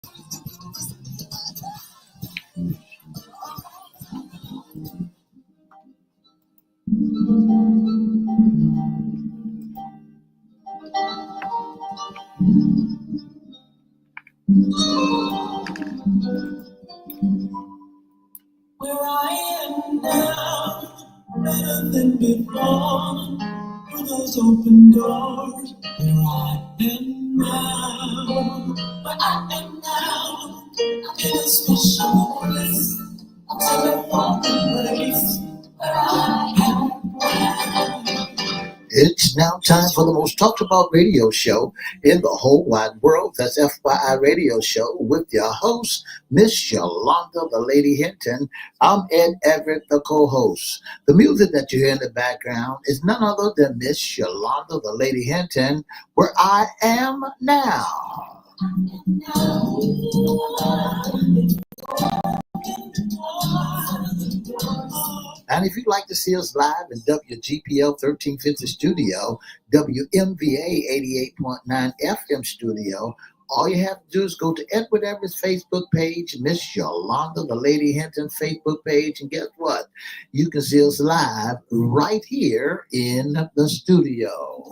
Where I am now, better than before. Through those open doors, where I am now, where I am now, in a special place, a telephone place, where I am now. It's now time for the most talked about radio show in the whole wide world. That's FYI Radio Show with your host, Miss Yolanda, the Lady Hinton. I'm Ed Everett, the co-host. The music that you hear in the background is none other than Miss Yolanda, the Lady Hinton, where I am now. And if you'd like to see us live in WGPL 1350 studio, WMVA 88.9 FM studio, all you have to do is go to Edward Everett's Facebook page, Miss Yolanda, the Lady Hinton Facebook page, and guess what? You can see us live right here in the studio.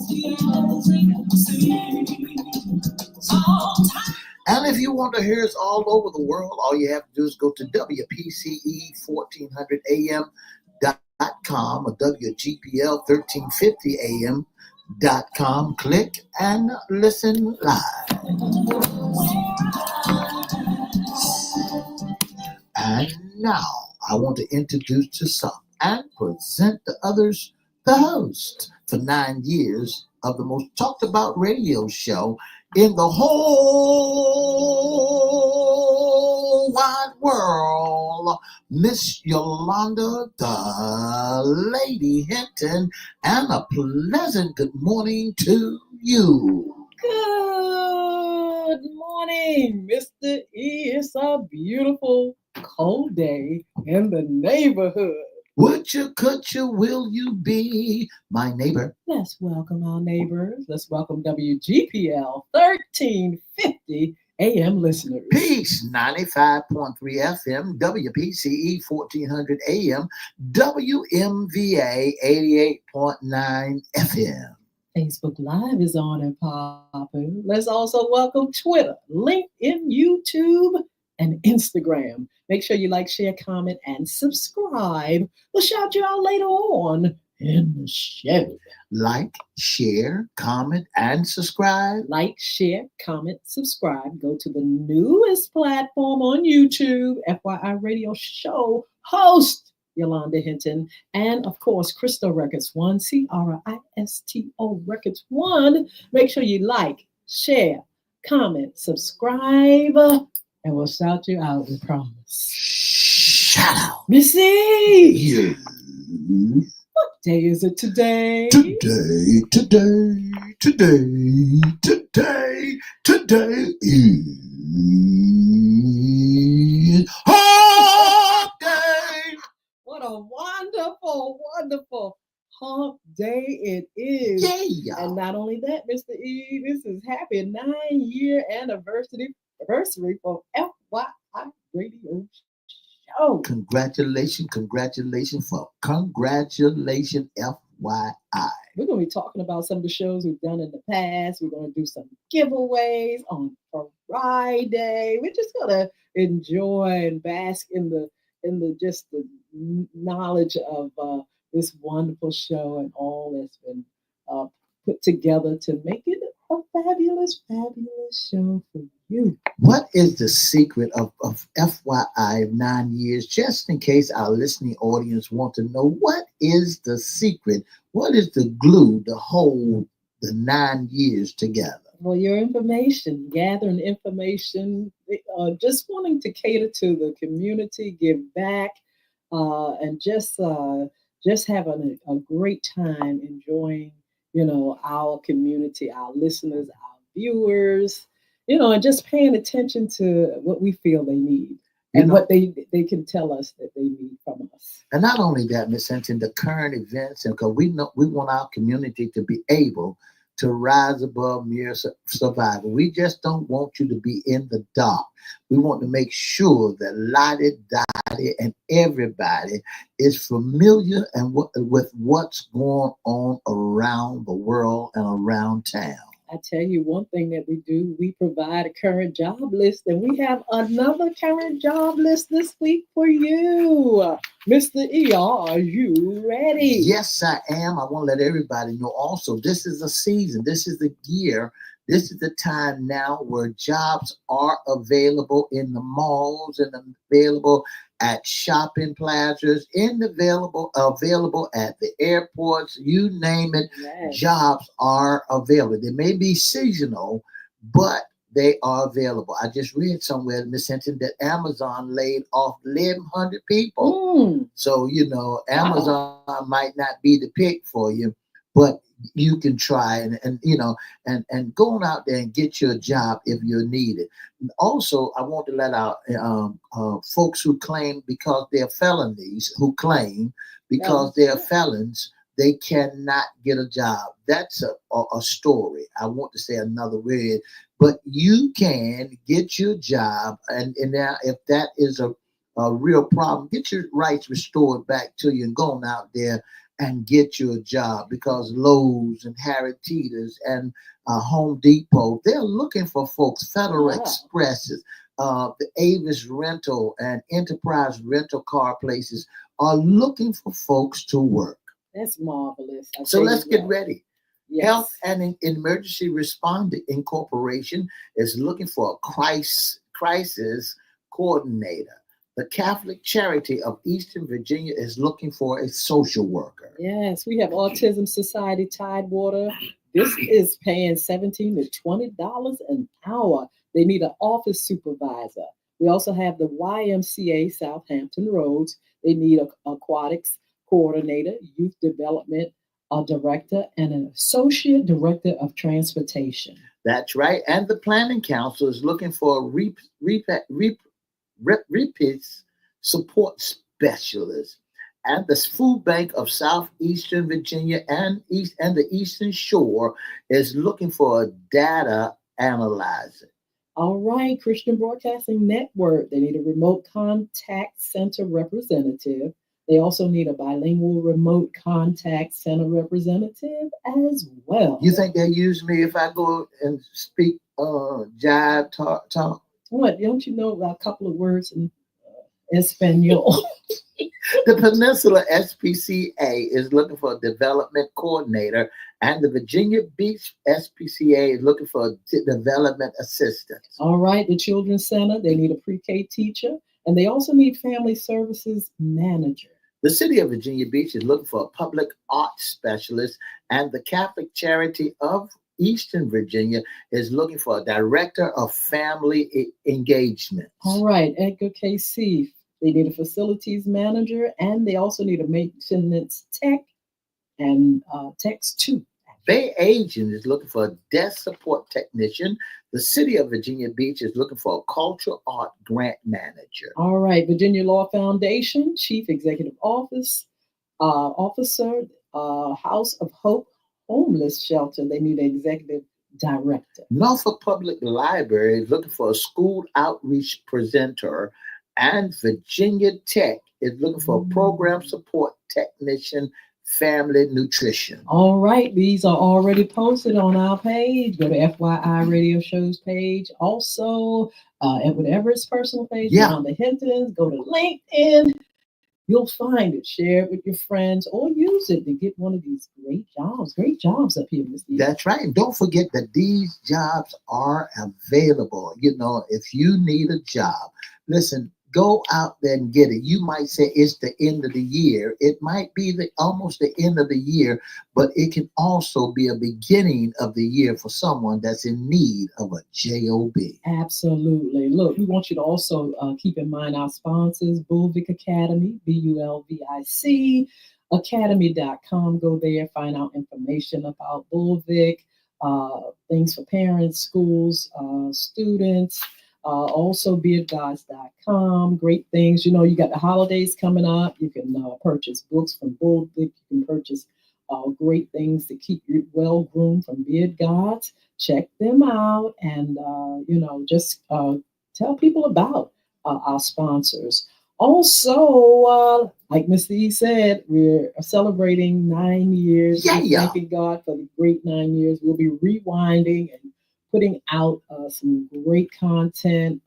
And if you want to hear us all over the world, all you have to do is go to WPCE 1400 AM.com or WGPL 1350 AM.com. Click and listen live. And now I want to introduce to some and present to others the host for 9 years of the most talked about radio show in the whole wide world, Miss Yolanda, the Lady Hinton, and a pleasant good morning to you. Good morning, Mr. E. It's a beautiful, cold day in the neighborhood. Would you, could you, will you be my neighbor? Let's welcome our neighbors. Let's welcome WGPL 1350 AM listeners. Peace, 95.3 FM, WPCE 1400 AM, WMVA 88.9 FM. Facebook Live is on and popping. Let's also welcome Twitter, LinkedIn, YouTube, and Instagram. Make sure you like, share, comment, and subscribe. We'll shout you out later on in the show. Like, share, comment, and subscribe. Like, share, comment, subscribe. Go to the newest platform on YouTube, FYI Radio Show, host Yolanda Hinton, and of course, Cristo Records 1, CRISTO Records 1. Make sure you like, share, comment, subscribe, and we'll shout you out, we promise. Shout out. Missy! Yes. What day is it today? Today is Hump Day. What a wonderful, wonderful hump day it is. Yeah. And not only that, Mr. E, this is happy 9-year anniversary for FYI Radio Show. Congratulations FYI. We're going to be talking about some of the shows we've done in the past. We're going to do some giveaways on Friday. We're just going to enjoy and bask in the just the knowledge of this wonderful show and all that's been put together to make it a fabulous, fabulous show for you. What is the secret of FYI 9 years? Just in case our listening audience want to know, what is the secret? What is the glue to hold the 9 years together? Well, your information, gathering information, just wanting to cater to the community, give back, and just having a great time enjoying, our community, our listeners, our viewers, and just paying attention to what we feel they need and what they can tell us that they need from us. And not only that, Ms. Hinton, the current events, and because we want our community to be able to rise above mere survival. We just don't want you to be in the dark. We want to make sure that Lottie, Dottie, and everybody is familiar and with what's going on around the world and around town. I tell you one thing that we do, we provide a current job list, and we have another current job list this week for you. Mr. ER, are you ready? Yes, I am. I want to let everybody know also, this is the season, this is the year, this is the time now where jobs are available in the malls and available at shopping plazas, and available at the airports, you name it. Yes. Jobs are available. They may be seasonal, but they are available. I just read somewhere, Miss Hinton, that Amazon laid off 1,100 people. So, Amazon might not be the pick for you, but you can try and go on out there and get your job if you're needed. Also, I want to let out folks who claim because they're felonies, they're felons, they cannot get a job. That's a story. I want to say another word, but you can get your job, and now if that is a real problem, get your rights restored back to you and go on out there and get your job, because Lowe's and Harry Teeter's and Home Depot, they're looking for folks. Federal Expresses, the Avis Rental and Enterprise rental car places are looking for folks to work. That's marvelous. So let's get ready. Yes. Health and Emergency Responder Incorporation is looking for a crisis coordinator. The Catholic Charity of Eastern Virginia is looking for a social worker. Yes, we have Autism Society Tidewater. This is paying $17 to $20 an hour. They need an office supervisor. We also have the YMCA Southampton Roads. They need an aquatics coordinator, youth development director, and an associate director of transportation. That's right. And the Planning Council is looking for a repeats support specialist. And the Food Bank of Southeastern Virginia and the Eastern Shore is looking for a data analyzer. All right, Christian Broadcasting Network, they need a remote contact center representative. They also need a bilingual remote contact center representative as well. You think they'll use me if I go and speak jive talk? What, don't you know a couple of words in Espanol? The Peninsula SPCA is looking for a development coordinator, and the Virginia Beach SPCA is looking for a development assistant. All right, the Children's Center, they need a pre-K teacher, and they also need family services manager. The City of Virginia Beach is looking for a public arts specialist, and the Catholic Charity of Eastern Virginia is looking for a director of family engagement. All right, Edgar KC, they need a facilities manager, and they also need a maintenance tech and techs too. Bay Agent is looking for a desk support technician. The City of Virginia Beach is looking for a cultural art grant manager. All right, Virginia Law Foundation, Chief Executive Officer, House of Hope Homeless Shelter. They need an executive director. Norfolk Public Library is looking for a school outreach presenter, and Virginia Tech is looking for a program support technician, family nutrition. All right, these are already posted on our page. Go to FYI Radio Show's page. Also, Edward Everett's personal page, Yolanda Hinton. Go to LinkedIn. You'll find it. Share it with your friends or use it to get one of these great jobs. Great jobs up here, Mr. That's right. And don't forget that these jobs are available. If you need a job, listen, go out there and get it. You might say it's the end of the year. It might be almost the end of the year, but it can also be a beginning of the year for someone that's in need of a job. Absolutely. Look, we want you to also keep in mind our sponsors, Bulvic Academy, BULVIC, academy.com. Go there, find out information about Bulvic, things for parents, schools, students. Also beardgods.com, great things. You got the holidays coming up. You can purchase books from Bulvic. You can purchase great things to keep you well groomed from beard gods. Check them out, and just tell people about our sponsors. Also, like Mr. E said, we're celebrating 9 years. Yeah, We're yeah. thanking God for the great 9 years. We'll be rewinding and putting out some great content.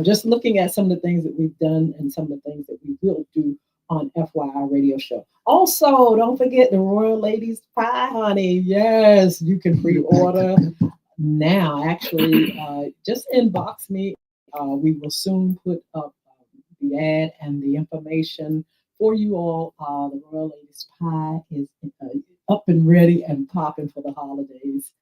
Just looking at some of the things that we've done and some of the things that we will do on FYI Radio Show. Also, don't forget the Royal Ladies Pie, honey. Yes, you can pre-order now. Actually, just inbox me. We will soon put up the ad and the information for you all. The Royal Ladies Pie is up and ready and popping for the holidays,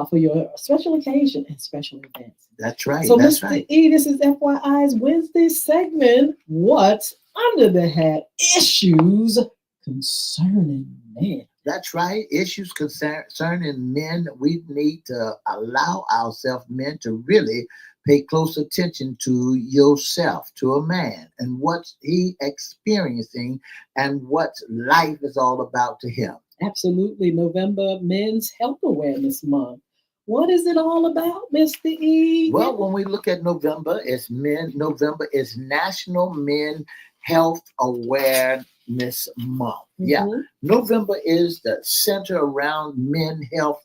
for your special occasion and special events. That's right. So, That's Mr. right. E, this is FYI's Wednesday segment. What's under the hat? Issues concerning men. That's right. Issues concerning men, we need to allow ourselves, men, to really pay close attention to yourself, to a man, and what's he experiencing and what life is all about to him. Absolutely. November Men's Health Awareness Month. What is it all about, Mr. E? Well, when we look at November, November is National Men Health Awareness Month. Yeah. November is the center around men health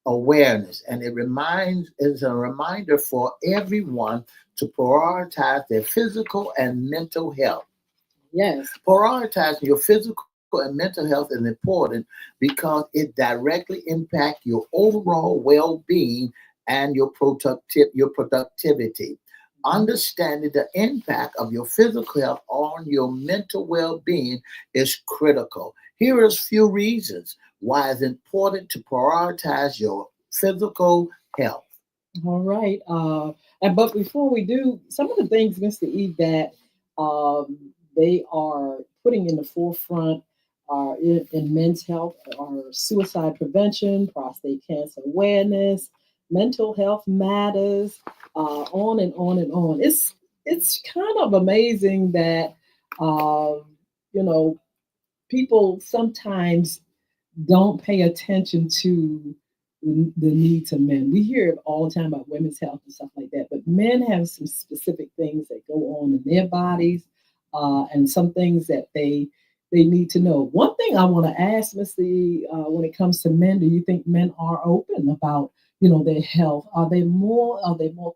awareness, and is a reminder for everyone to prioritize their physical and mental health. Yes. Prioritizing your physical and mental health is important because it directly impacts your overall well-being and your productivity. Understanding the impact of your physical health on your mental well-being is critical. Here are a few reasons why it's important to prioritize your physical health. All right. But before we do, some of the things, Mr. E, that they are putting in the forefront in men's health are suicide prevention, prostate cancer awareness, mental health matters, on and on and on. It's kind of amazing that people sometimes don't pay attention to the needs of men. We hear it all the time about women's health and stuff like that, but men have some specific things that go on in their bodies, and some things that they need to know. One thing I want to ask, Mr. E, when it comes to men, do you think men are open about their health? Are they more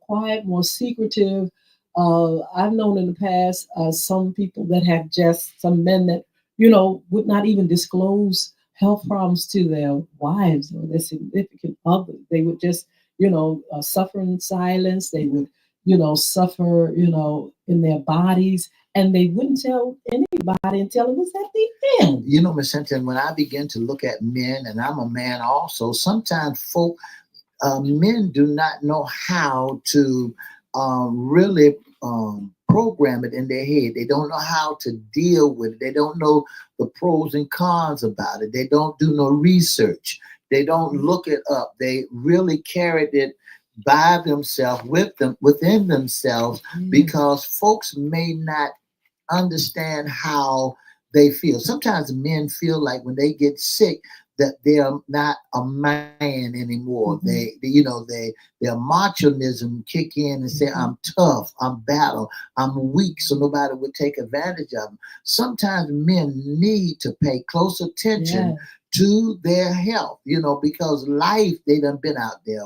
quiet, more secretive? I've known in the past some people that have just some men that would not even disclose health problems to their wives or their significant others. They would just, suffer in silence. They would, suffer, in their bodies, and they wouldn't tell anybody until it was at the end. Miss Hinton, when I begin to look at men, and I'm a man also, sometimes men do not know how to really program it in their head. They don't know how to deal with it. They don't know the pros and cons about it. They don't do no research. They don't look it up. They really carried it by themselves, within themselves, because folks may not understand how they feel. Sometimes men feel like when they get sick that they're not a man anymore. Their machonism kick in and say, I'm tough, I'm battle, I'm weak, so nobody would take advantage of them. Sometimes men need to pay close attention to their health, because life, they done been out there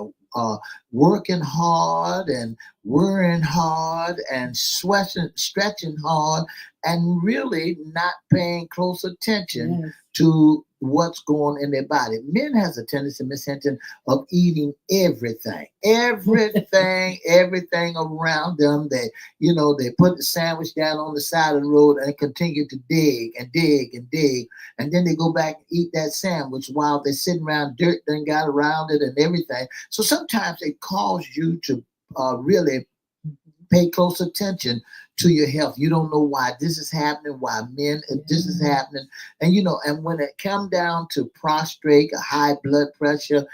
working hard and worrying hard and stretching hard, and really not paying close attention to what's going on in their body. Men has a tendency, Miss Hinton, of eating everything around them. They put the sandwich down on the side of the road and continue to dig and dig and dig, and then they go back and eat that sandwich while they're sitting around, dirt then got around it and everything. So sometimes it calls you to really pay close attention to your health. You don't know why this is happening, why this is happening. And and when it comes down to prostrate, high blood pressure,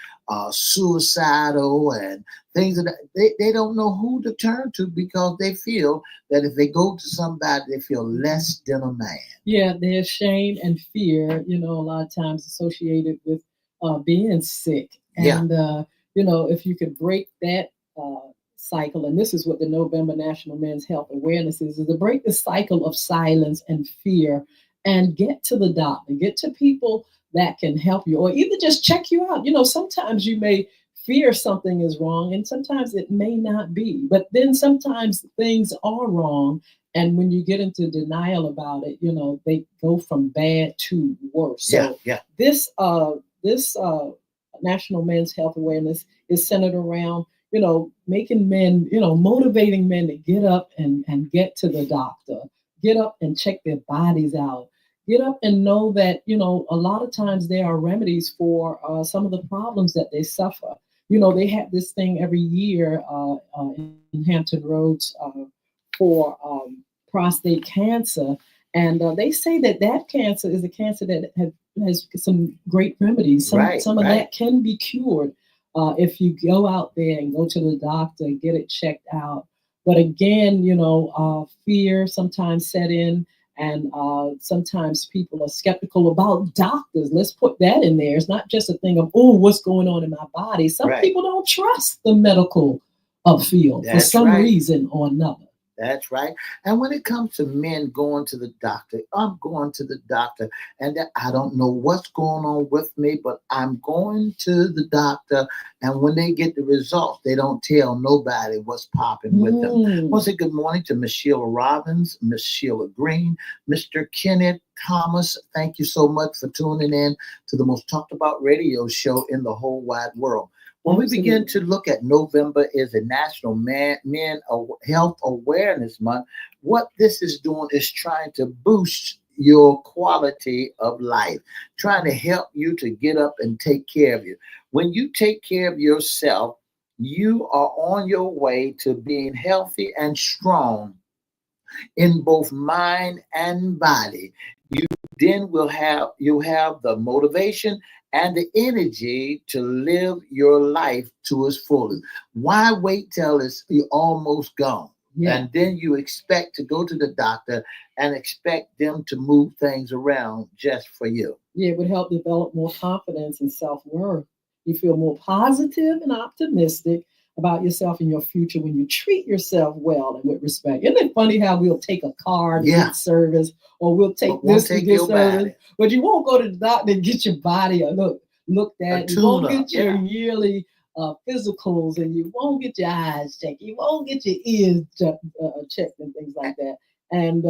suicidal and things of that. They don't know who to turn to because they feel that if they go to somebody, they feel less than a man. Yeah, there's shame and fear, a lot of times associated with being sick. Yeah. And, if you could break that cycle, and this is what the November National Men's Health Awareness is to break the cycle of silence and fear and get to the doctor, get to people that can help you or either just check you out. Sometimes you may fear something is wrong and sometimes it may not be, but then sometimes things are wrong. And when you get into denial about it, they go from bad to worse. So this National Men's Health Awareness is centered around, making men, motivating men to get up and get to the doctor, get up and check their bodies out, get up and know that, a lot of times there are remedies for some of the problems that they suffer. They have this thing every year in Hampton Roads for prostate cancer. And they say that cancer is a cancer that has some great remedies. Some of that can be cured if you go out there and go to the doctor and get it checked out. But again, fear sometimes set in, and sometimes people are skeptical about doctors. Let's put that in there. It's not just a thing of, oh, what's going on in my body. Some people don't trust the medical field for some reason or another. That's right. And when it comes to men going to the doctor, I'm going to the doctor and I don't know what's going on with me, but I'm going to the doctor. And when they get the results, they don't tell nobody what's popping with them. I want to say good morning to Miss Sheila Robbins, Miss Sheila Green, Mr. Kenneth Thomas. Thank you so much for tuning in to the most talked about radio show in the whole wide world. When we begin to look at November as a National Men Health Awareness Month, what this is doing is trying to boost your quality of life, trying to help you to get up and take care of you. When you take care of yourself, you are on your way to being healthy and strong in both mind and body. You'll have the motivation and the energy to live your life to its fullest. Why wait till you're almost gone? Yeah. And then you expect to go to the doctor and expect them to move things around just for you. Yeah, it would help develop more confidence and self-worth. You feel more positive and optimistic about yourself and your future when you treat yourself well and with respect. Isn't it funny how we'll take a car to get service, or we'll take this to get service, but you won't go to the doctor and get your body looked at. You won't get your yearly physicals, and you won't get your eyes checked. You won't get your ears checked and things like that. And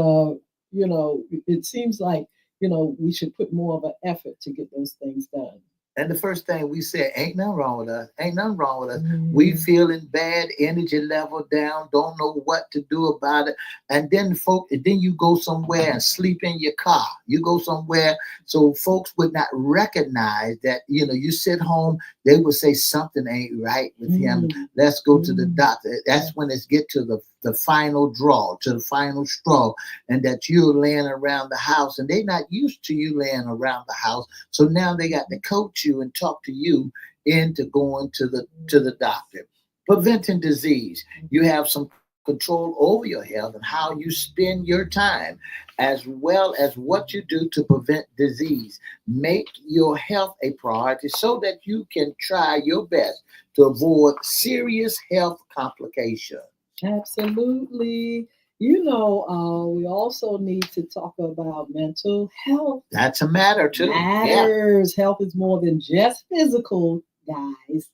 it seems like we should put more of an effort to get those things done. And the first thing we said, ain't nothing wrong with us. Ain't nothing wrong with us. We feeling bad, energy level down, don't know what to do about it. And then you go somewhere and sleep in your car. You go somewhere so folks would not recognize that, you sit home, they would say something ain't right with him. Let's go to the doctor. That's when it's get to the final draw, to the final straw, and that you're laying around the house and they're not used to you laying around the house. So now they got to coach you and talk to you into going to the doctor. Preventing disease. You have some control over your health and how you spend your time, as well as what you do to prevent disease. Make your health a priority so that you can try your best to avoid serious health complications. Absolutely. We also need to talk about mental health. That's a matter too. Matters. Yeah. Health is more than just physical, guys.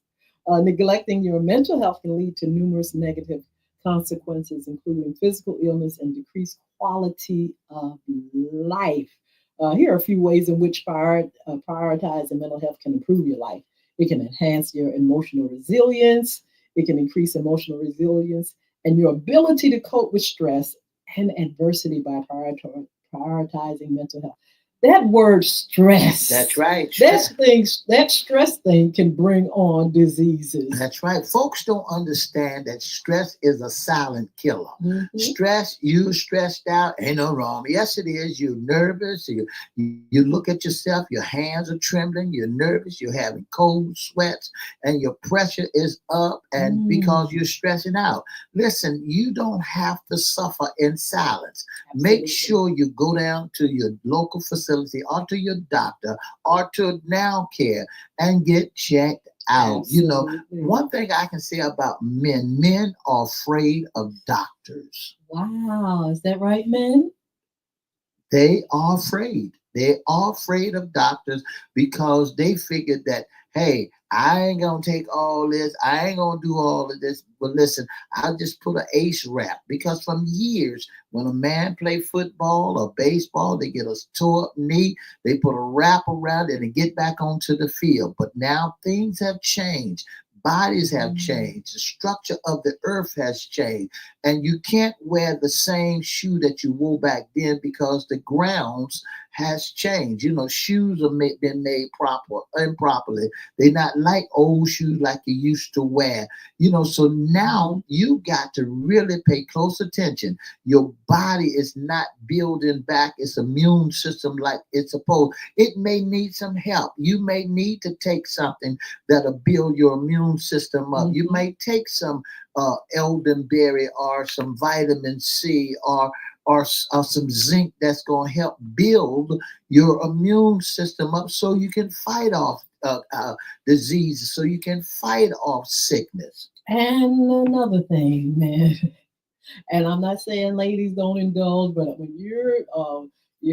Neglecting your mental health can lead to numerous negative consequences, including physical illness and decreased quality of life. Here are a few ways in which prioritizing mental health can improve your life. It can enhance your emotional resilience. It can increase emotional resilience and your ability to cope with stress and adversity by prioritizing mental health. that word stress. That's right. That stress thing can bring on diseases. That's right. Folks don't understand that stress is a silent killer. Mhm. Stress, you stressed out, ain't no wrong. Yes, it is. You're nervous. You look at yourself, your hands are trembling, you're nervous, you're having cold sweats, and your pressure is up, and because Mm, you're stressing out. Listen, you don't have to suffer in silence. Make absolutely. sure you go down to your local facility or to your doctor or to Now Care and get checked out. Absolutely. One thing I can say about men are afraid of doctors. Wow. Is that right, men? They are afraid. They are afraid of doctors because they figured that, hey, I ain't gonna take all this. I ain't gonna do all of this. But listen, I'll just put an ace wrap because from years, when a man play football or baseball, they get a tore up knee. They put a wrap around it and get back onto the field. But now things have changed. Bodies have Mm, changed. The structure of the earth has changed. And you can't wear the same shoe that you wore back then because the grounds has changed. Shoes are been made improperly. They're not like old shoes like you used to wear. So now you got to really pay close attention. Your body is not building back its immune system like it's supposed. It may need some help. You may need to take something that'll build your immune system up. You mhm. may take some elderberry or some vitamin C or some zinc that's going to help build your immune system up so you can fight off diseases, so you can fight off sickness. And another thing, man. And I'm not saying ladies don't indulge, but when you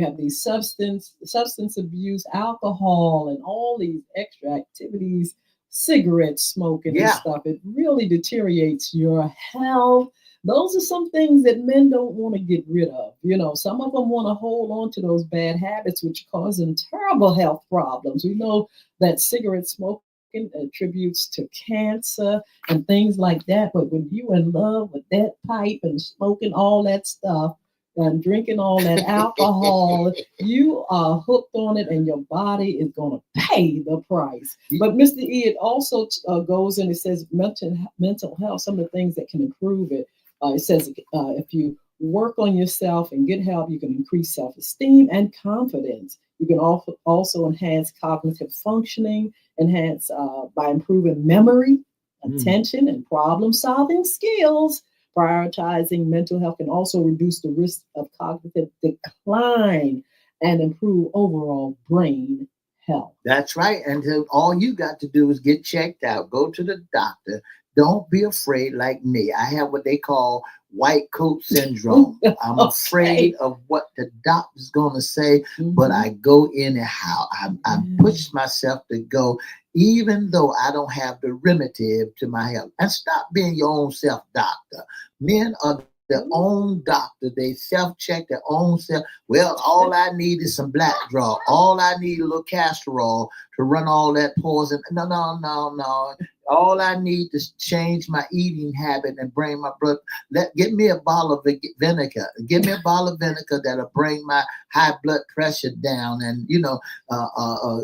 have these substance abuse, alcohol, and all these extra activities, cigarette smoking and Yeah, stuff, it really deteriorates your health. Those are some things that men don't want to get rid of. Some of them want to hold on to those bad habits, which cause them terrible health problems. We know that cigarette smoking attributes to cancer and things like that. But when you in love with that pipe and smoking all that stuff and drinking all that alcohol, you are hooked on it, and your body is going to pay the price. But Mr. E, it also goes and it says mental health. Some of the things that can improve it. It says if you work on yourself and get help, you can increase self-esteem and confidence. You can also enhance cognitive functioning, enhance by improving memory, mm, attention, and problem solving skills. Prioritizing mental health can also reduce the risk of cognitive decline and improve overall brain health. that's right. And then all you got to do is get checked out. Go to the doctor. Don't be afraid like me. I have what they call white coat syndrome. I'm Okay. afraid of what the doctor's going to say, but Mhm. I go anyhow. I Yeah. push myself to go, even though I don't have the remedy to my health. And stop being your own self doctor. Men are their own doctor. They self check their own self. Well, all I need is some black draw. All I need is a little castor oil to run all that poison. No, no, no, no. All I need is change my eating habit and bring my blood. Give me a bottle of vinegar. Give me a bottle of vinegar that'll bring my high blood pressure down. And get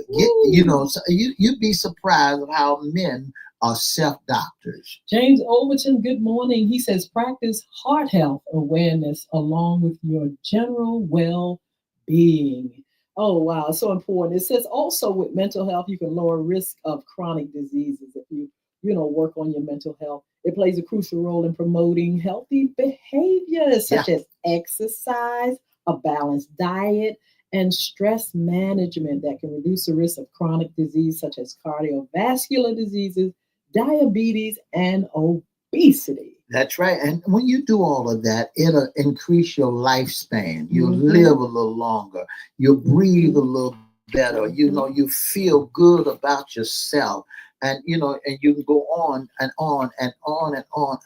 Woo. so you'd be surprised of how men are self doctors. James Overton, good morning. He says practice heart health awareness along with your general well being. Oh, wow, so important. It says also with mental health, you can lower risk of chronic diseases if you work on your mental health. It plays a crucial role in promoting healthy behaviors Yeah, such as exercise, a balanced diet, and stress management that can reduce the risk of chronic disease such as cardiovascular diseases, diabetes, and obesity. that's right. And when you do all of that, it'll increase your lifespan. You'll Mm-hmm, live a little longer. You'll breathe a mm-hmm, little better. mm-hmm. You feel good about yourself. And you can go on and on and on and on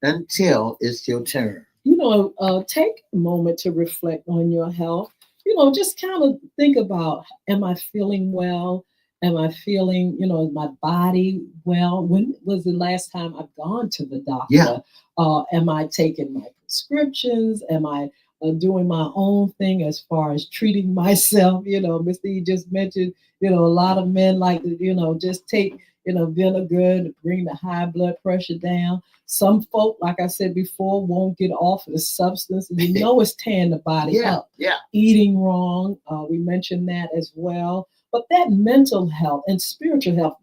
until it's your turn. Take a moment to reflect on your health. Just kind of think about, am I feeling well? Am I feeling, my body well? When was the last time I've gone to the Yeah. doctor? Am I taking my prescriptions? Am I doing my own thing as far as treating myself. Mr. E just mentioned, a lot of men like to, just take, vinegar to bring the high blood pressure down. Some folk, like I said before, won't get off of the substance. It's tearing the body up. Yeah. Eating wrong, we mentioned that as well. But that mental health and spiritual health,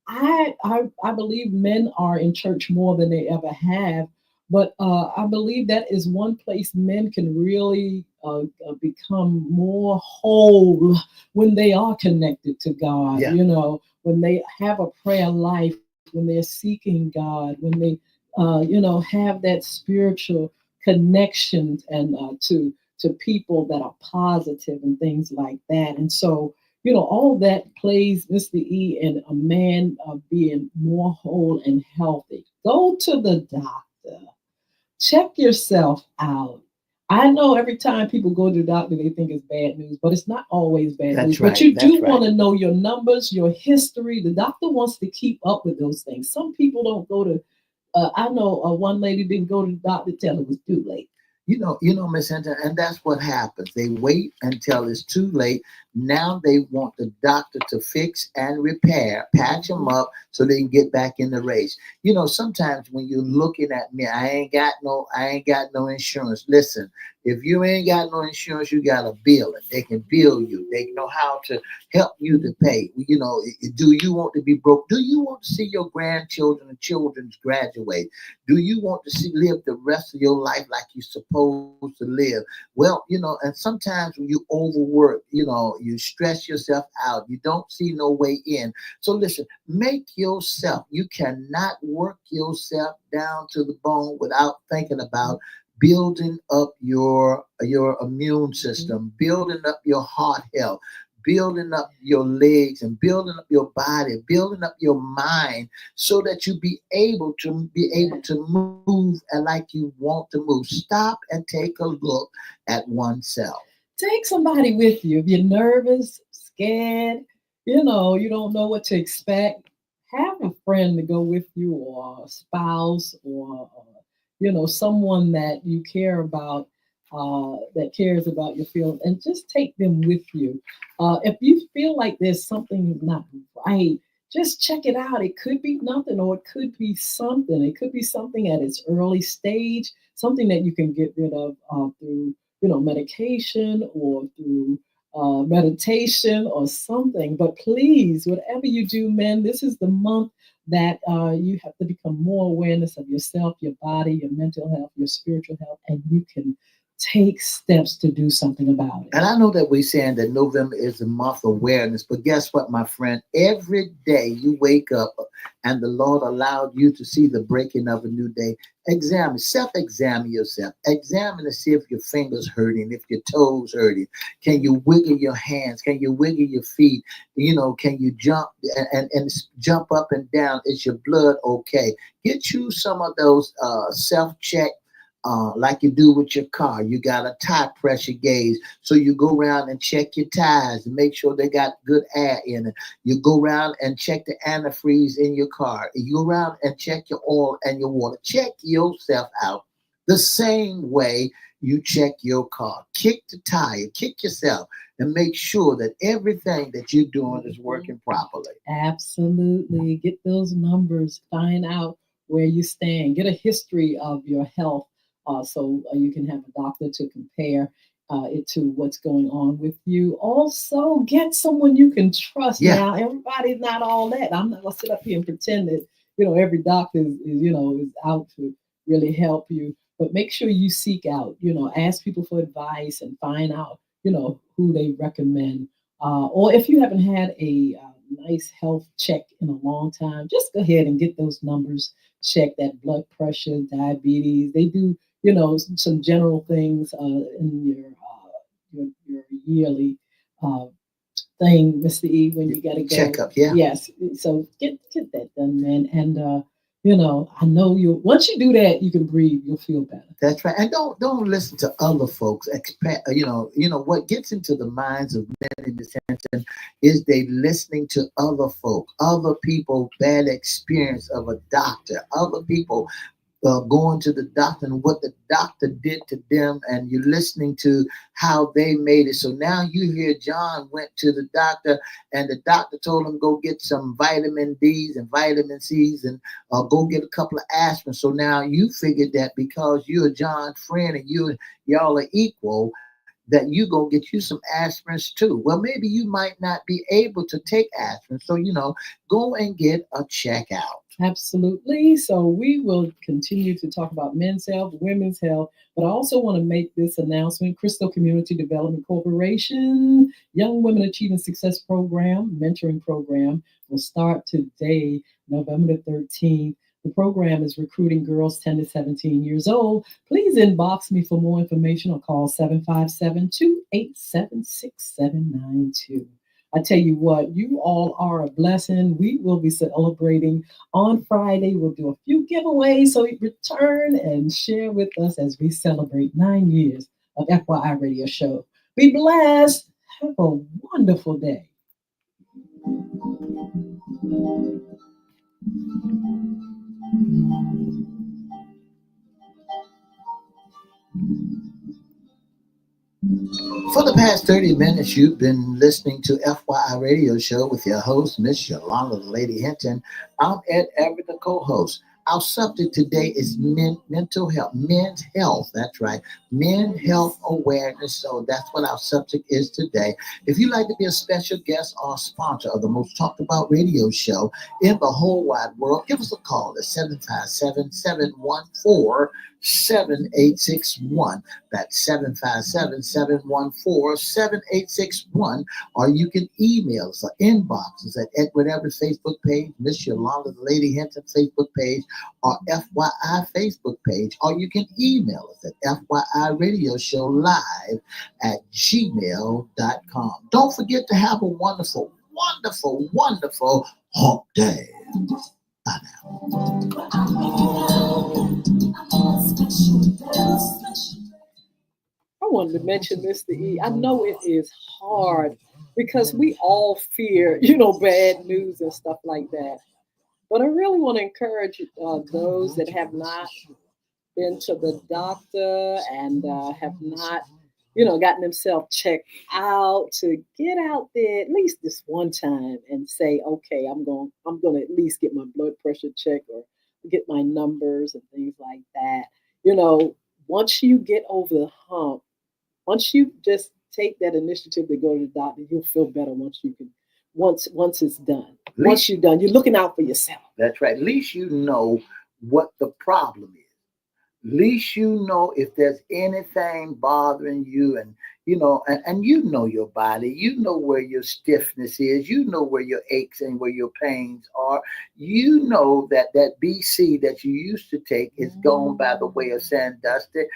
I believe men are in church more than they ever have. But I believe that is one place men can really become more whole when they are connected to God. Yeah. When they have a prayer life, when they're seeking God, when they, have that spiritual connection and to people that are positive and things like that. And so, all that plays, Mr. E, in a man being more whole and healthy. Go to the doctor. Check yourself out. I know every time people go to the doctor, they think it's bad news, but it's not always bad That's news. right. But you That's do right. want to know your numbers, your history. The doctor wants to keep up with those things. Some people don't go to, I know one lady didn't go to the doctor till it was too late. Miss Hinton, and that's what happens. They wait until it's too late. Now they want the doctor to fix and repair, patch them up so they can get back in the race. Sometimes when you're looking at me, I ain't got no insurance. Listen, if you ain't got no insurance, you got to bill it. They can bill you. They know how to help you to pay. Do you want to be broke? Do you want to see your grandchildren and children graduate? Do you want to live the rest of your life like you're supposed to live? Well, and sometimes when you overwork, you stress yourself out. You don't see no way in. So listen, make yourself. You cannot work yourself down to the bone without thinking about building up your immune system, building up your heart health, building up your legs and building up your body, building up your mind so that you be able to move and like you want to move. Stop and take a look at oneself. Take somebody with you. If you're nervous, scared, you don't know what to expect, have a friend to go with you, or a spouse, or someone that you care about, that cares about your feelings, and just take them with you. If you feel like there's something not right, just check it out. It could be nothing, or it could be something. It could be something at its early stage, something that you can get rid of through medication, or through meditation or something. But please, whatever you do, men, this is the month that you have to become more awareness of yourself, your body, your mental health, your spiritual health, and you can take steps to do something about it. And I know that we're saying that November is the month of awareness, but guess what, my friend? Every day you wake up and the Lord allowed you to see the breaking of a new day. Self-examine yourself. Examine to see if your fingers hurting, if your toes hurting. Can you wiggle your hands? Can you wiggle your feet? Can you jump and jump up and down? Is your blood okay? Get you some of those self-check like you do with your car. You got a tire pressure gauge. So you go around and check your tires and make sure they got good air in it. You go around and check the antifreeze in your car. You go around and check your oil and your water. Check yourself out the same way you check your car. Kick the tire, kick yourself, and make sure that everything that you're doing is working properly. Absolutely. Get those numbers, find out where you stand, get a history of your health, so you can have a doctor to compare it to what's going on with you. Also, get someone you can trust. Yeah. Now, everybody's not all that. I'm not going to sit up here and pretend that, every doctor is out to really help you. But make sure you seek out, ask people for advice and find out, who they recommend. Or if you haven't had a nice health check in a long time, just go ahead and get those numbers, check that blood pressure, diabetes. They do, some general things in your yearly uh, thing, Mr. E, when you got to go. Checkup, yeah. Yes. So get that done, man. And I know you. Once you do that, you can breathe. You'll feel better. That's right. And don't listen to other folks. What gets into the minds of men in this instance is they listening to other folk, other people bad experience of a doctor, other people going to the doctor and what the doctor did to them, and you're listening to how they made it. So now you hear John went to the doctor, and the doctor told him go get some vitamin D's and vitamin C's, and go get a couple of aspirin. So now you figured that because you're John's friend and y'all are equal, that you go get you some aspirins too. Well, maybe you might not be able to take aspirin, so go and get a checkout. Absolutely. So we will continue to talk about men's health, women's health, but I also want to make this announcement. Crystal Community Development Corporation Young Women Achieving Success Program, mentoring program, will start today, November the 13th. The program is recruiting girls 10 to 17 years old. Please inbox me for more information or call 757-287-6792. I tell you what, you all are a blessing. We will be celebrating on Friday. We'll do a few giveaways, so return and share with us as we celebrate 9 years of FYI Radio Show. Be blessed. Have a wonderful day. For the past 30 minutes, you've been listening to FYI Radio Show with your host, Miss Yolanda, the Lady Hinton. I'm Ed Everett, the co-host. Our subject today is mental health, men's health. That's right, men's health awareness. So that's what our subject is today. If you'd like to be a special guest or sponsor of the most talked about radio show in the whole wide world, give us a call at 757-714-7861. That's 757-714-7861. Or you can email us or inbox us at Edward Everett Facebook page, Miss Yolanda, the Lady Hinton Facebook page, or FYI Facebook page, or you can email us at FYIRadioShowLive@gmail.com. Don't forget to have a wonderful, wonderful, wonderful hump day. Bye now. I wanted to mention this to E. I know it is hard because we all fear, bad news and stuff like that. But I really want to encourage those that have not been to the doctor and have not, gotten themselves checked out, to get out there at least this one time and say, okay, I'm going to at least get my blood pressure checked or get my numbers and things like that. Once you get over the hump, once you just take that initiative to go to the doctor, you'll feel better once it's done. Once you're done, you're looking out for yourself. That's right. At least you know what the problem is. At least you know if there's anything bothering you, and and you know your body. You know where your stiffness is. You know where your aches and where your pains are. You know that BC that you used to take is gone by the way of sandusted.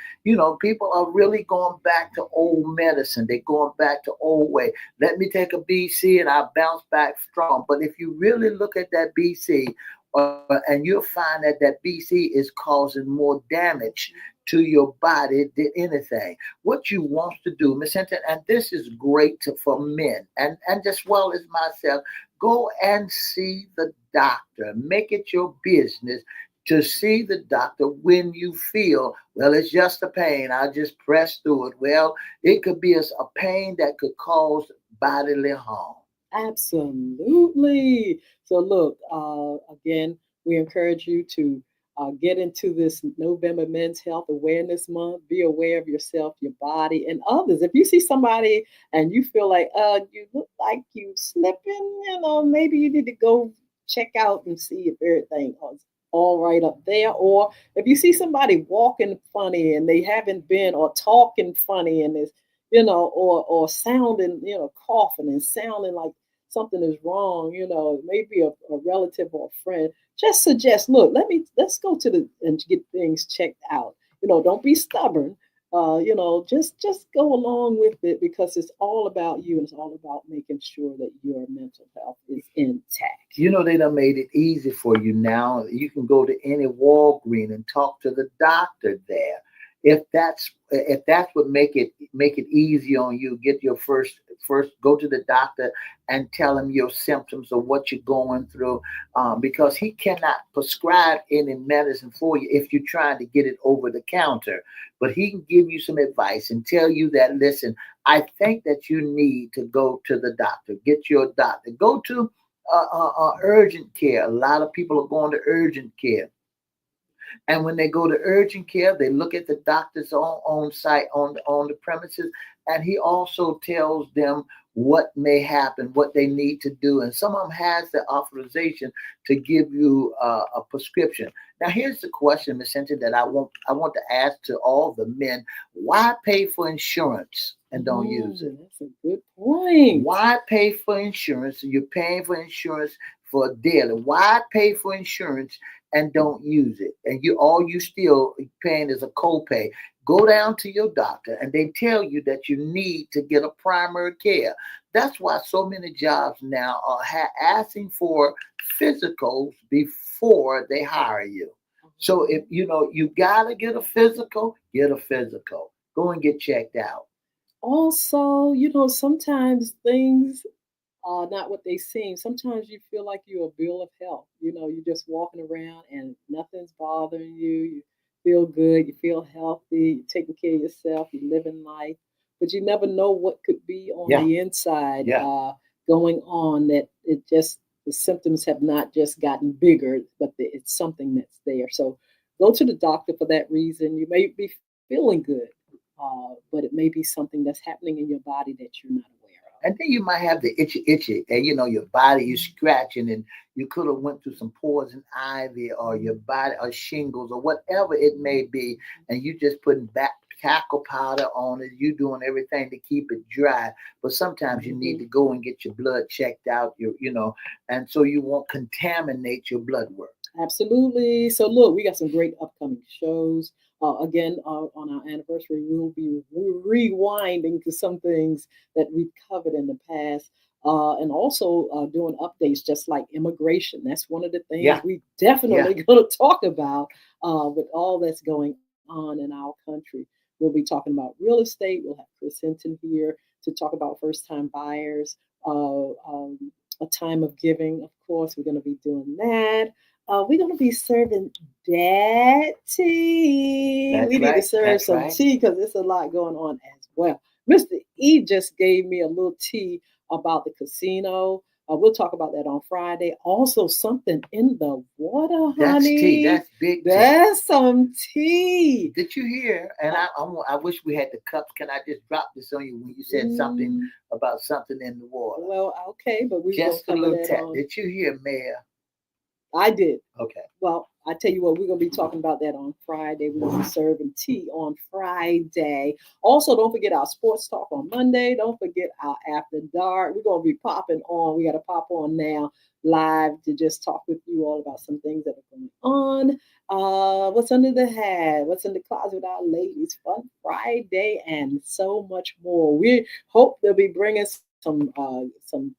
People are really going back to old medicine. They're going back to old way. Let me take a BC and I'll bounce back strong. But if you really look at that BC, and you'll find that BC is causing more damage to your body than anything. What you want to do, Miss Hinton, and this is great for men and as well as myself, go and see the doctor. Make it your business to see the doctor when you feel, well, it's just a pain. I just press through it. Well, it could be a pain that could cause bodily harm. Absolutely. So look, again, we encourage you to get into this November Men's Health Awareness Month. Be aware of yourself, your body, and others. If you see somebody and you feel like you look like you slipping, maybe you need to go check out and see if everything is all right up there. Or if you see somebody walking funny and they haven't been, or talking funny and it's or sounding, coughing and sounding like something is wrong, maybe a relative or a friend, just suggest, look, let's go and get things checked out. Don't be stubborn. Just go along with it, because it's all about you and it's all about making sure that your mental health is intact. They done made it easy for you now. You can go to any Walgreens and talk to the doctor there. If that's what make it easy on you, get your first go to the doctor and tell him your symptoms of what you're going through, because he cannot prescribe any medicine for you if you're trying to get it over the counter. But he can give you some advice and tell you that, listen, I think that you need to go to the doctor, get your doctor, go to urgent care. A lot of people are going to urgent care, and when they go to urgent care, they look at the doctor's on site on the premises, and he also tells them what may happen, what they need to do, and some of them has the authorization to give you a prescription. Now, here's the question, Miss Cynthia, that I want to ask to all the men: why pay for insurance and don't use it? That's a good point. Why pay for insurance? You're paying for insurance for daily. Why pay for insurance and don't use it? And you still paying is a copay. Go down to your doctor and they tell you that you need to get a primary care. That's why so many jobs now are asking for physicals before they hire you. So if you gotta get a physical. Go and get checked out. Also, sometimes things are not what they seem. Sometimes you feel like you're a bill of health. You're just walking around and nothing's bothering you. You feel good, you feel healthy, you're taking care of yourself, you're living life. But you never know what could be on Yeah, the inside yeah. going on, that the symptoms have not just gotten bigger, but it's something that's there. So go to the doctor for that reason. You may be feeling good, but it may be something that's happening in your body that you're not aware of. And then you might have the itchy, and your body you scratching, and you could have went through some poison ivy or your body or shingles or whatever it may be, and you just putting back tackle powder on it. You doing everything to keep it dry, but sometimes you need Mhm. to go and get your blood checked out. And so you won't contaminate your blood work. Absolutely. So, look, we got some great upcoming shows. Again, on our anniversary, we'll be rewinding to some things that we've covered in the past, and also doing updates just like immigration. That's one of the things Yeah, we yeah. definitely going to talk about with all that's going on in our country. We'll be talking about real estate. We'll have Chris Hinton here to talk about first time buyers, a time of giving. Of course, we're going to be doing that. We're gonna be serving that tea. That's We need to right. serve That's some right. tea because there's a lot going on as well. Mr. E just gave me a little tea about the casino. We'll talk about that on Friday. Also, something in the water, That's tea. honey. That's big tea. That's some tea. Did you hear? And Uh, I wish we had the cups. Can I just drop this on you when you said something mm, about something in the water? well, okay, but we're gonna Just a cover little that tap. on. Did you hear, Mayor? I did. Okay. Well, I tell you what, we're going to be talking about that on Friday. We're going to be serving tea on Friday. Also, don't forget our sports talk on Monday. Don't forget our after dark. We're going to be popping on. We got to pop on now live to just talk with you all about some things that are going on. What's under the hat? What's in the closet with our ladies? Fun Friday and so much more. We hope they'll be bringing some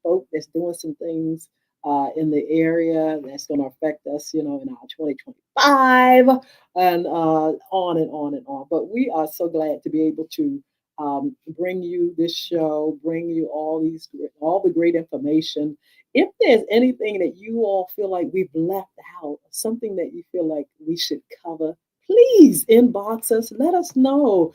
folk that's doing some things in the area that's going to affect us, in our 2025, and on and on and on. But we are so glad to be able to bring you this show, bring you all the great information. If there's anything that you all feel like we've left out, something that you feel like we should cover, please inbox us. Let us know.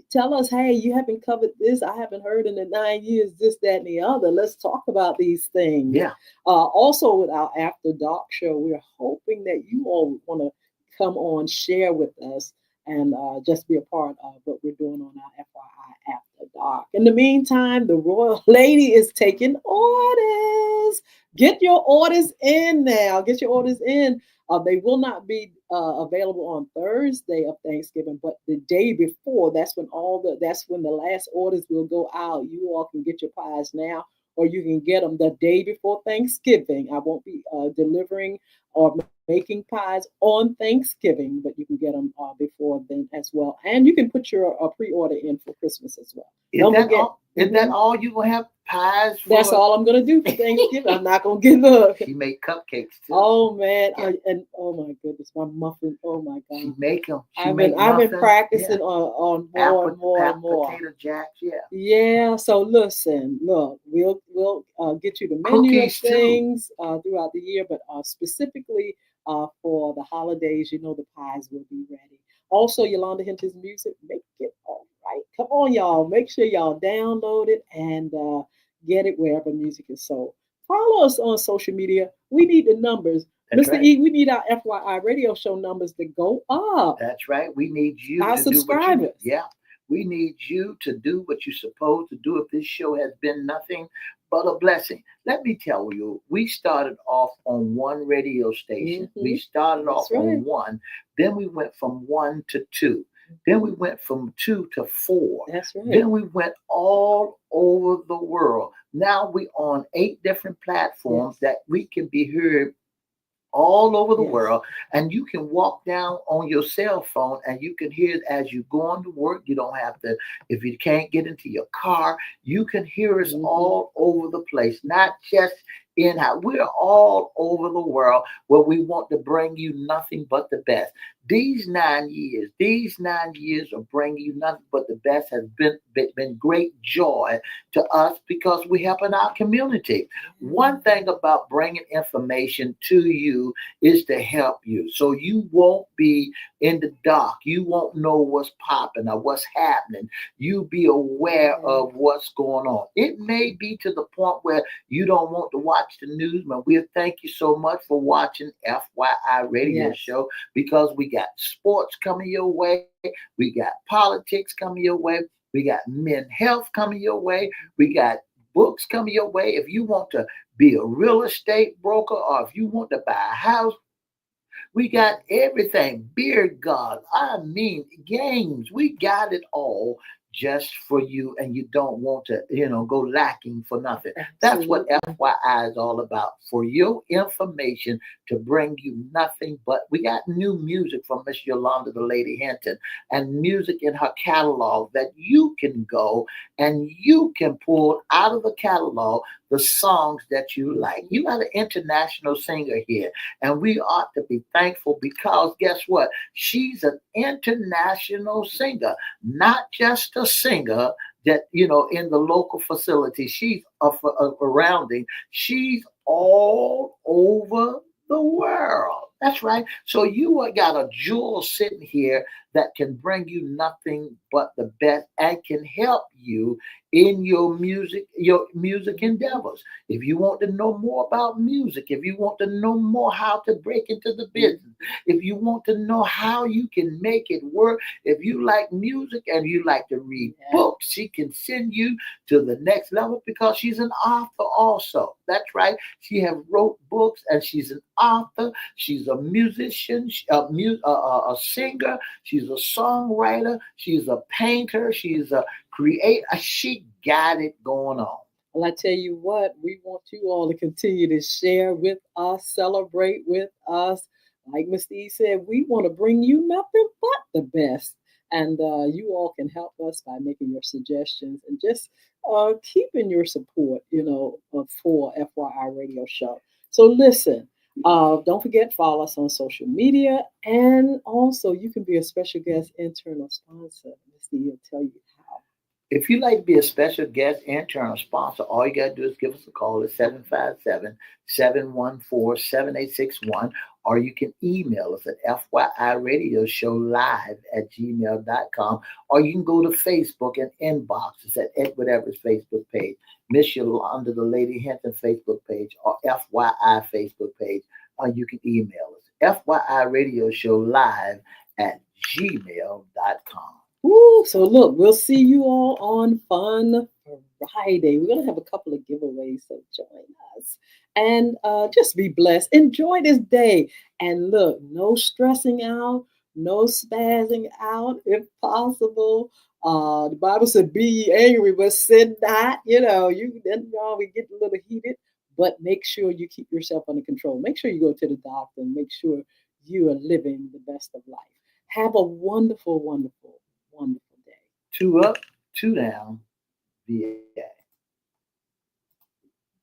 Tell us, hey, you haven't covered this. I haven't heard in the 9 years this, that, and the other. Let's talk about these things. Yeah. Also, with our After Dark show, we're hoping that you all want to come on, share with us, and just be a part of what we're doing on our FYI After Dark. In the meantime, the Royal Lady is taking orders. Get your orders in now. Get your orders in. They will not be available on Thursday of Thanksgiving, but the day before. That's when the last orders will go out. You all can get your pies now, or you can get them the day before Thanksgiving. I won't be delivering or making pies on Thanksgiving, but you can get them before then as well. And you can put your pre-order in for Christmas as well. Is Don't that forget. all? Is that all you gonna have pies for? That's all I'm gonna do for Thanksgiving. I'm not gonna give up. She make cupcakes too. Oh man, Yeah. and oh my goodness, my muffin. Oh my She God, make them. I've been practicing on more and more and more. Potato jacks, yeah. Yeah. So listen, look, we'll get you the menu of Cookies too. things throughout the year, but specifically for the holidays, the pies will be ready. Also, Yolanda Hinton's music, make it all right. Come on, y'all. Make sure y'all download it and get it wherever music is sold. Follow us on social media. We need the numbers. That's Mr. right. E, we need our FYI radio show numbers to go up. That's right. We need you Our to do what you subscribers. Yeah. We need you to do what you're supposed to do if this show has been nothing but a blessing. Let me tell you, we started off on one radio station. We started That's off right. on one. Then we went from one to two. Then we went from two to four. That's right. Then we went all over the world. Now we on 8 different platforms that we can be heard all over the world, and you can walk down on your cell phone and you can hear it as you go on to work. You don't have to, if you can't get into your car, you can hear us all over the place, not just in how we're all over the world where we want to bring you nothing but the best. These 9 years of bringing you nothing but the best has been great joy to us because we help in our community. One thing about bringing information to you is to help you, so you won't be in the dark. You won't know what's popping or what's happening. You be aware of what's going on. It may be to the point where you don't want to watch the news, but we thank you so much for watching FYI Radio Show, because we got sports coming your way, we got politics coming your way, we got men health coming your way, we got books coming your way. If you want to be a real estate broker or if you want to buy a house, we got everything. Beer God, I mean, games. We got it all just for you, and you don't want to, go lacking for nothing. That's what FYI is all about. For your information, to bring you nothing but. We got new music from Miss Yolanda, the Lady Hinton, and music in her catalog that you can go and you can pull out of the catalog the songs that you like. You got an international singer here, and we ought to be thankful because guess what? She's an international singer, not just a singer that, in the local facility. She's surrounding. She's all over the world. That's right. So you got a jewel sitting here that can bring you nothing but the best and can help you in your music endeavors. If you want to know more about music, if you want to know more how to break into the business, if you want to know how you can make it work, if you like music and you like to read books, she can send you to the next level because she's an author also. That's right. She have wrote books and she's an author. She's a musician, a singer. She's a songwriter. She's a painter. She's a creator. She got it going on. Well, I tell you what, we want you all to continue to share with us, celebrate with us. Like Mr. E said, we want to bring you nothing but the best. And you all can help us by making your suggestions and just keeping your support, for FYI Radio Show. So listen, don't forget, follow us on social media. And also, you can be a special guest intern or sponsor. Mr. E will tell you how. If you'd like to be a special guest, intern, or sponsor, all you got to do is give us a call at 757-714-7861, or you can email us at FYIRadiosHowLive@gmail.com, or you can go to Facebook and inbox us at Edward Everett's Facebook page, Miss Yolanda, the Lady Hinton Facebook page, or FYI Facebook page, or you can email us, FYIRadiosHowLive@gmail.com. Woo, so look, we'll see you all on Fun Friday. We're going to have a couple of giveaways, so join us. And just be blessed. Enjoy this day. And look, no stressing out, no spazzing out if possible. The Bible said, be ye angry, but sin not. We get a little heated, but make sure you keep yourself under control. Make sure you go to the doctor and make sure you are living the best of life. Have a wonderful, wonderful, wonderful day. 2 up, 2 down. VA.